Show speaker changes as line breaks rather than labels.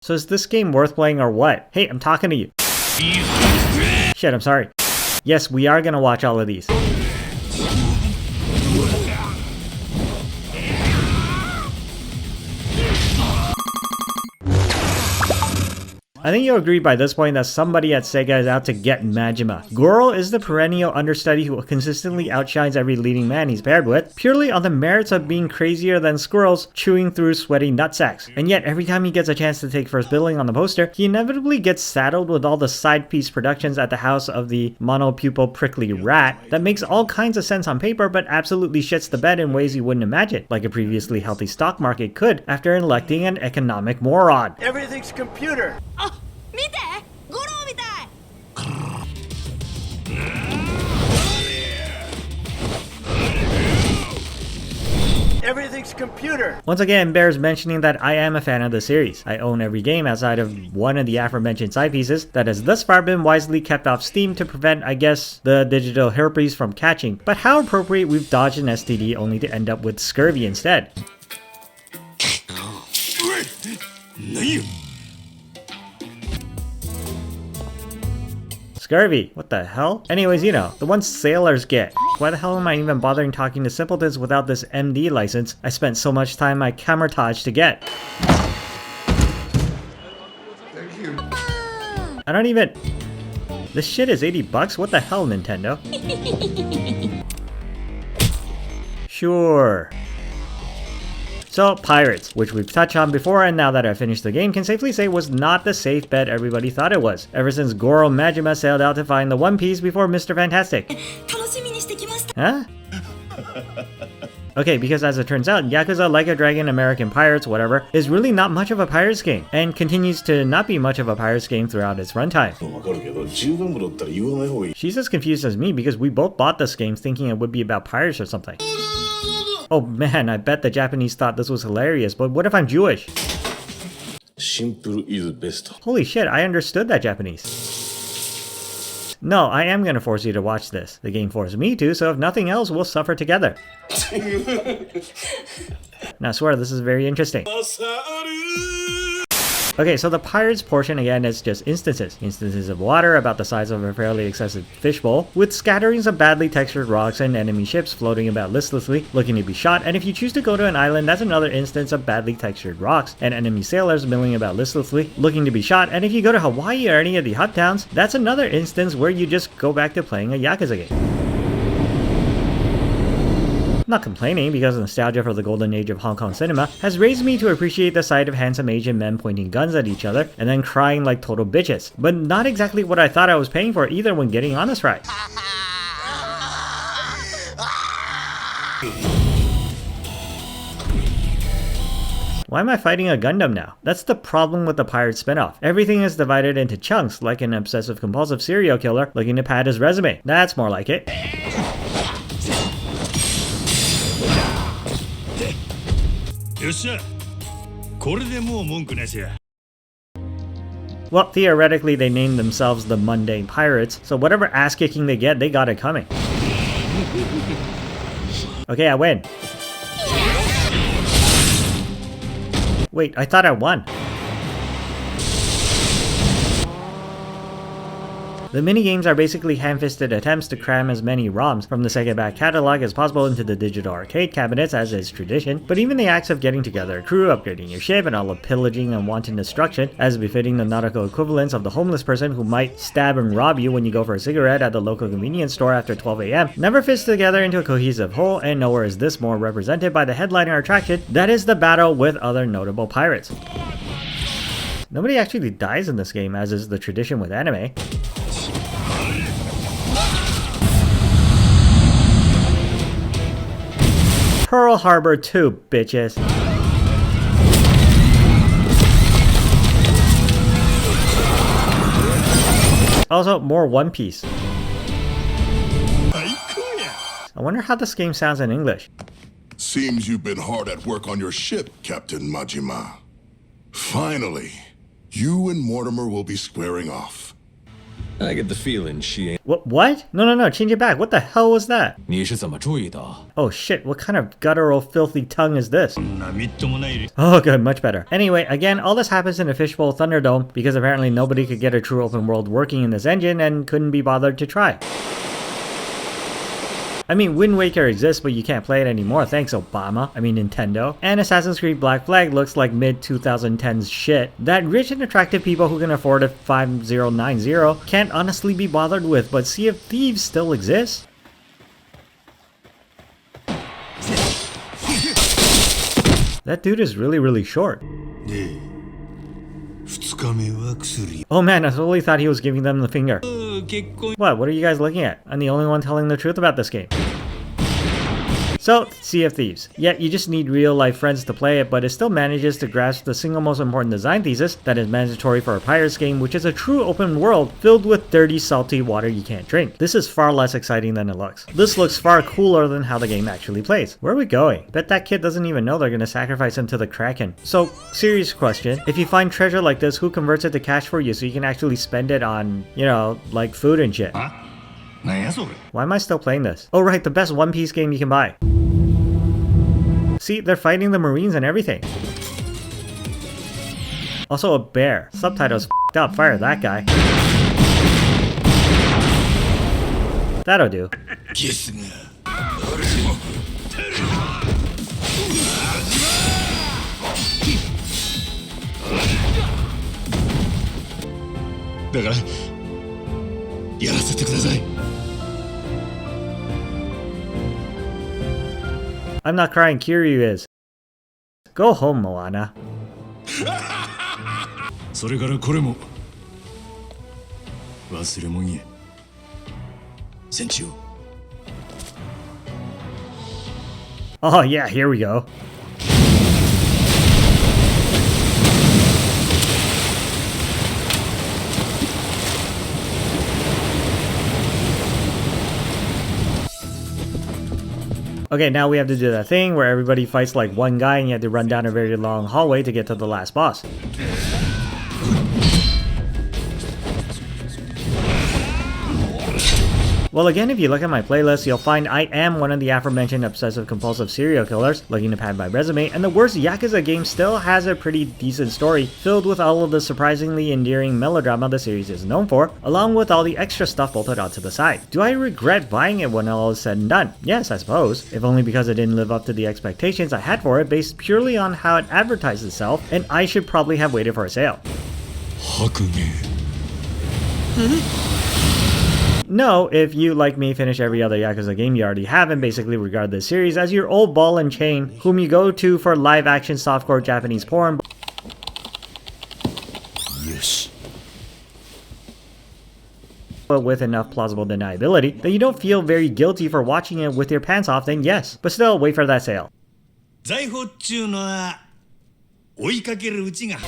So is this game worth playing or what? Hey, I'm talking to you. Shit, I'm sorry. Yes, we are gonna watch all of these. I think you'll agree by this point that somebody at Sega is out to get Majima. Goro is the perennial understudy who consistently outshines every leading man he's paired with, purely on the merits of being crazier than squirrels chewing through sweaty nutsacks. And yet, every time he gets a chance to take first billing on the poster, he inevitably gets saddled with all the side piece productions at the house of the monopupil prickly rat that makes all kinds of sense on paper but absolutely shits the bed in ways you wouldn't imagine, like a previously healthy stock market could after electing an economic moron.
Everything's computer. Everything's computer.
Once again, bears mentioning that I am a fan of the series. I own every game outside of one of the aforementioned side pieces that has thus far been wisely kept off Steam to prevent, I guess, the digital herpes from catching. But how appropriate we've dodged an STD only to end up with scurvy instead. Scurvy, what the hell? Anyways, you know, the ones sailors get. Why the hell am I even bothering talking to simpletons without this MD license I spent so much time my camertage to get?
Thank you.
I don't even... This shit is 80 bucks? What the hell, Nintendo? Sure. So, Pirates, which we've touched on before and now that I've finished the game, can safely say was not the safe bet everybody thought it was, ever since Goro Majima sailed out to find the One Piece before Mr. Fantastic. Huh? Okay, because as it turns out, Yakuza Like a Dragon American Pirates, whatever, is really not much of a Pirates game, and continues to not be much of a Pirates game throughout its runtime. She's as confused as me because we both bought this game thinking it would be about pirates or something. Oh man, I bet the Japanese thought this was hilarious, but what if I'm Jewish?
Simple is best.
Holy shit, I understood that Japanese. No, I am gonna force you to watch this. The game forced me to, so if nothing else, we'll suffer together. Now I swear, this is very interesting. Okay, so the pirates portion again is just instances. Instances of water about the size of a fairly excessive fishbowl, with scatterings of badly textured rocks and enemy ships floating about listlessly, looking to be shot, and if you choose to go to an island, that's another instance of badly textured rocks, and enemy sailors milling about listlessly, looking to be shot, and if you go to Hawaii or any of the hut towns, that's another instance where you just go back to playing a Yakuza game. Not complaining, because nostalgia for the golden age of Hong Kong cinema has raised me to appreciate the sight of handsome Asian men pointing guns at each other and then crying like total bitches. But not exactly what I thought I was paying for either when getting on this ride. Why am I fighting a Gundam now? That's the problem with the Pirates spinoff. Everything is divided into chunks, like an obsessive-compulsive serial killer looking to pad his resume. That's more like it. Well, theoretically they named themselves the Mundane Pirates, so whatever ass-kicking they get, they got it coming. Okay, I win. Wait, I thought I won. The minigames are basically ham-fisted attempts to cram as many ROMs from the Sega back catalog as possible into the digital arcade cabinets as is tradition, but even the acts of getting together a crew, upgrading your ship, and all the pillaging and wanton destruction, as befitting the nautical equivalents of the homeless person who might stab and rob you when you go for a cigarette at the local convenience store after 12 AM, never fits together into a cohesive whole, and nowhere is this more represented by the headliner attraction that is the battle with other notable pirates. Nobody actually dies in this game, as is the tradition with anime. Pearl Harbor 2, bitches. Also, more One Piece. I wonder how this game sounds in English.
Seems you've been hard at work on your ship, Captain Majima. Finally, you and Mortimer will be squaring off.
I get the feeling she ain't.
What? No, change it back. What the hell was that?
你是怎么注意的？
Oh shit, what kind of guttural filthy tongue is this? Oh good, much better. Anyway, again, all this happens in a fishbowl Thunderdome because apparently nobody could get a true open world working in this engine and couldn't be bothered to try. I mean, Wind Waker exists, but you can't play it anymore, thanks Nintendo. And Assassin's Creed Black Flag looks like mid-2010s shit that rich and attractive people who can afford a 5090 can't honestly be bothered with, but Sea of Thieves still exists? That dude is really short. Oh man, I totally thought he was giving them the finger. What are you guys looking at? I'm the only one telling the truth about this game. So, Sea of Thieves. Yeah, you just need real life friends to play it, but it still manages to grasp the single most important design thesis that is mandatory for a pirates game, which is a true open world filled with dirty, salty water you can't drink. This is far less exciting than it looks. This looks far cooler than how the game actually plays. Where are we going? Bet that kid doesn't even know they're gonna sacrifice him to the Kraken. So, serious question. If you find treasure like this, who converts it to cash for you so you can actually spend it on, you know, like food and shit? Why am I still playing this? Oh right, the best One Piece game you can buy. See, they're fighting the Marines and everything. Also a bear. Subtitles f***ed up. Fire that guy. That'll do. I'm not crying, Kiryu is. Go home, Moana.
それからこれも忘れもんや。戦中。
Oh yeah, here we go. Okay, now we have to do that thing where everybody fights like one guy and you have to run down a very long hallway to get to the last boss. Well, again, if you look at my playlist, you'll find I am one of the aforementioned obsessive-compulsive serial killers looking to pad my resume, and the worst Yakuza game still has a pretty decent story, filled with all of the surprisingly endearing melodrama the series is known for, along with all the extra stuff bolted onto the side. Do I regret buying it when all is said and done? Yes, I suppose, if only because it didn't live up to the expectations I had for it based purely on how it advertised itself, and I should probably have waited for a sale. No, if you, like me, finish every other Yakuza game you already have and basically regard this series as your old ball and chain, whom you go to for live-action softcore Japanese porn.
Yes.
But with enough plausible deniability that you don't feel very guilty for watching it with your pants off, then yes. But still, wait for that sale.
財宝っちゅうのは追いかけるうちが